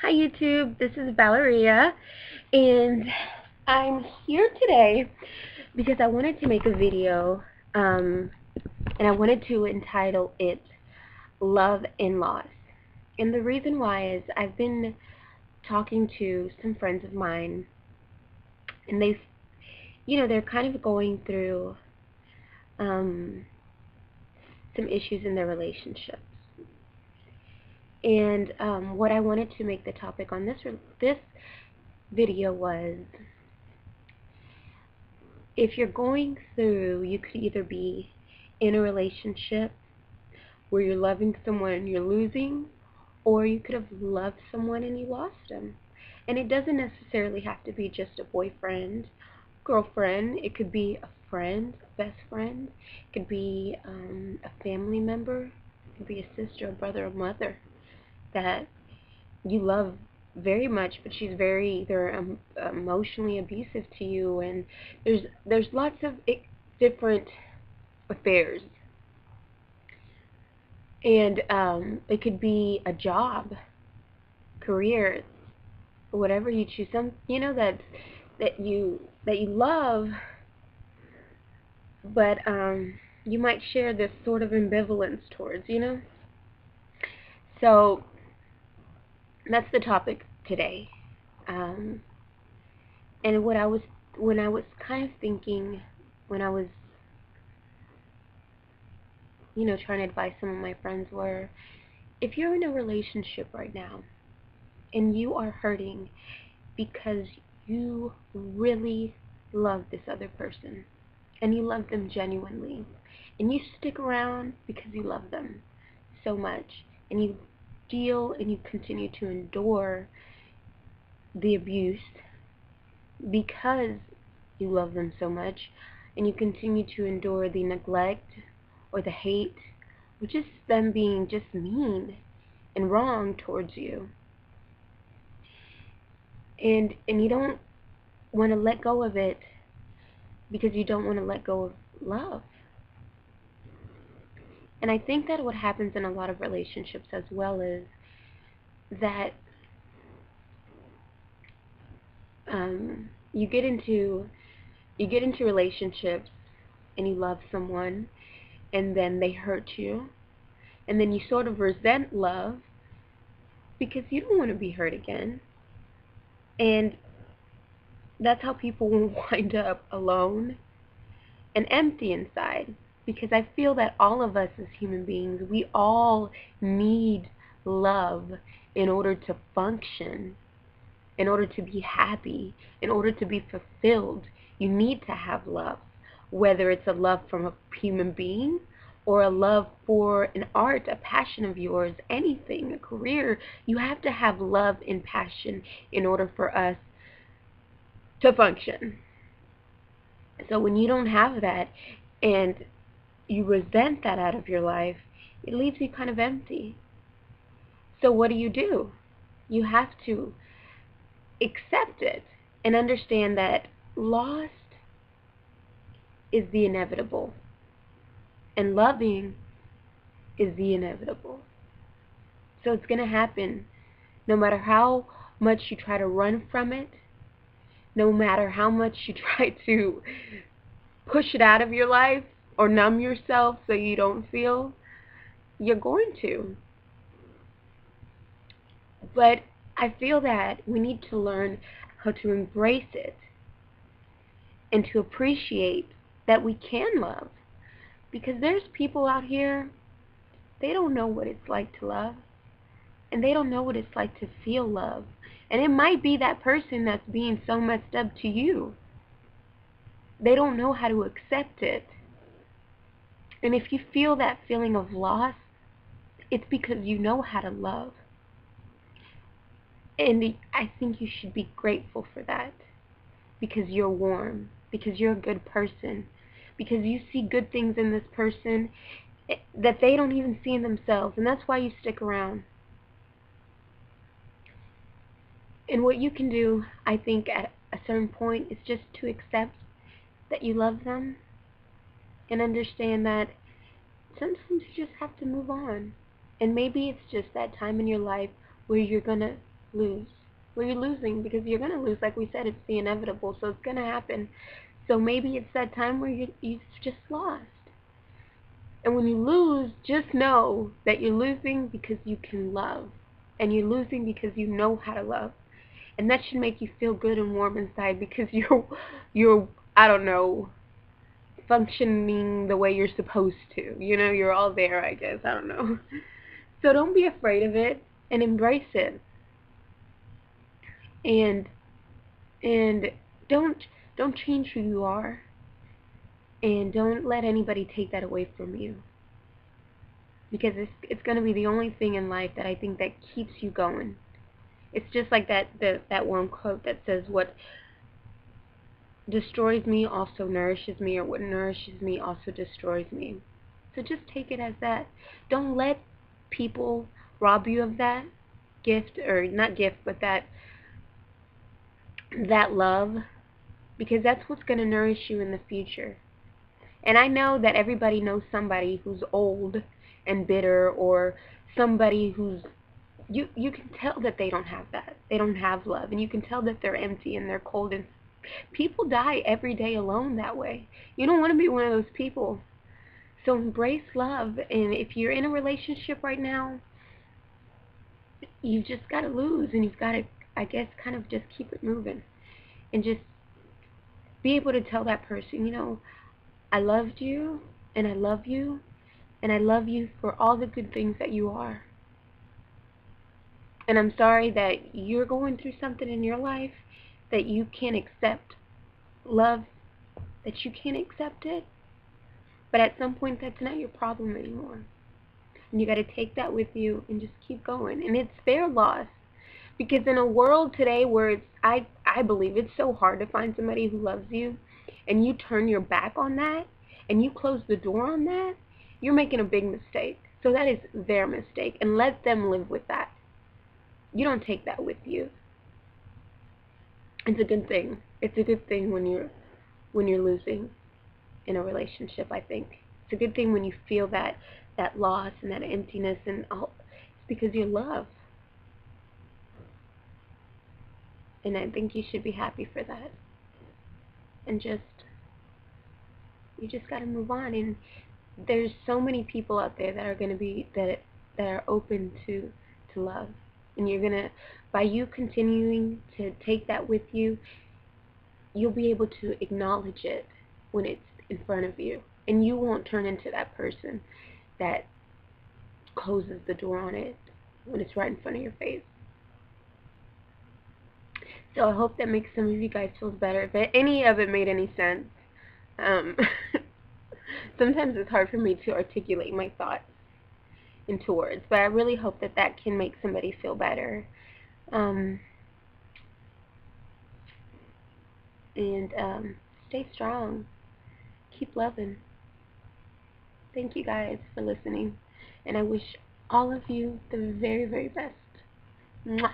Hi YouTube, this is Valeria, and I'm here today because I wanted to make a video, and I wanted to entitle it Love and Loss. And the reason why is I've been talking to some friends of mine, and they're kind of going through um, some issues in their relationships. And what I wanted to make the topic on this video was, if you're going through, you could either be in a relationship where you're loving someone and you're losing, or you could have loved someone and you lost them. And it doesn't necessarily have to be just a boyfriend, girlfriend. It could be a friend, best friend. It could be a family member. It could be a sister, a brother, a mother that you love very much, but she's very either emotionally abusive to you, and there's lots of different affairs, and it could be a job, career, whatever you choose. Some that you love, but you might share this sort of ambivalence towards. So that's the topic today. Um, and when I was kind of thinking, when I was trying to advise some of my friends, were, if you're in a relationship right now and you are hurting because you really love this other person and you love them genuinely and you stick around because you love them so much, and you deal and you continue to endure the abuse because you love them so much, and you continue to endure the neglect or the hate, or just them being just mean and wrong towards you, and you don't want to let go of it because you don't want to let go of love. And I think that what happens in a lot of relationships as well is that you get into relationships and you love someone, and then they hurt you, and then you sort of resent love because you don't want to be hurt again. And that's how people will wind up alone and empty inside. Because I feel that all of us as human beings, we all need love in order to function, in order to be happy, in order to be fulfilled. You need to have love, whether it's a love from a human being or a love for an art, a passion of yours, anything, a career. You have to have love and passion in order for us to function. So when you don't have that and you resent that out of your life, it leaves you kind of empty. So what do? You have to accept it and understand that loss is the inevitable and loving is the inevitable. So it's going to happen no matter how much you try to run from it, no matter how much you try to push it out of your life or numb yourself so you don't feel, you're going to. But I feel that we need to learn how to embrace it and to appreciate that we can love. Because there's people out here, they don't know what it's like to love. And they don't know what it's like to feel love. And it might be that person that's being so messed up to you. They don't know how to accept it. And if you feel that feeling of loss, it's because you know how to love. And I think you should be grateful for that. Because you're warm. Because you're a good person. Because you see good things in this person that they don't even see in themselves. And that's why you stick around. And what you can do, I think, at a certain point is just to accept that you love them and understand that sometimes you just have to move on. And maybe it's just that time in your life where you're going to lose. Well, you're losing because you're going to lose. Like we said, it's the inevitable, so it's going to happen. So maybe it's that time where you've just lost. And when you lose, just know that you're losing because you can love. And you're losing because you know how to love. And that should make you feel good and warm inside because you're I don't know, functioning the way you're supposed to. You know, you're all there, I guess. I don't know. So don't be afraid of it and embrace it. And and don't change who you are. And don't let anybody take that away from you. Because it's going to be the only thing in life that I think that keeps you going. It's just like that one quote that says, what destroys me also nourishes me, or what nourishes me also destroys me. So just take it as that. Don't let people rob you of that gift, or not gift, but that love, because that's what's going to nourish you in the future. And I know that everybody knows somebody who's old and bitter, or somebody who's, you can tell that they don't have that. They don't have love, and you can tell that they're empty and they're cold. And people die every day alone that way. You don't want to be one of those people. So embrace love. And if you're in a relationship right now, you've just got to lose, and you've got to, I guess, kind of just keep it moving. And just be able to tell that person, you know, I loved you, and I love you, and I love you for all the good things that you are. And I'm sorry that you're going through something in your life that you can't accept love, that you can't accept it. But at some point, that's not your problem anymore. And you got to take that with you and just keep going. And it's their loss. Because in a world today where it's, I believe it's so hard to find somebody who loves you, and you turn your back on that, and you close the door on that, you're making a big mistake. So that is their mistake, and let them live with that. You don't take that with you. It's a good thing. It's a good thing when you're losing in a relationship, I think. It's a good thing when you feel that loss and that emptiness, and all. It's because you love. And I think you should be happy for that. And you just got to move on. And there's so many people out there that are going to be, that are open to love. And you're going to, by you continuing to take that with you, you'll be able to acknowledge it when it's in front of you. And you won't turn into that person that closes the door on it when it's right in front of your face. So I hope that makes some of you guys feel better. If any of it made any sense. Sometimes it's hard for me to articulate my thoughts into words, but I really hope that can make somebody feel better. Stay strong. Keep loving. Thank you guys for listening, and I wish all of you the very, very best. Mwah.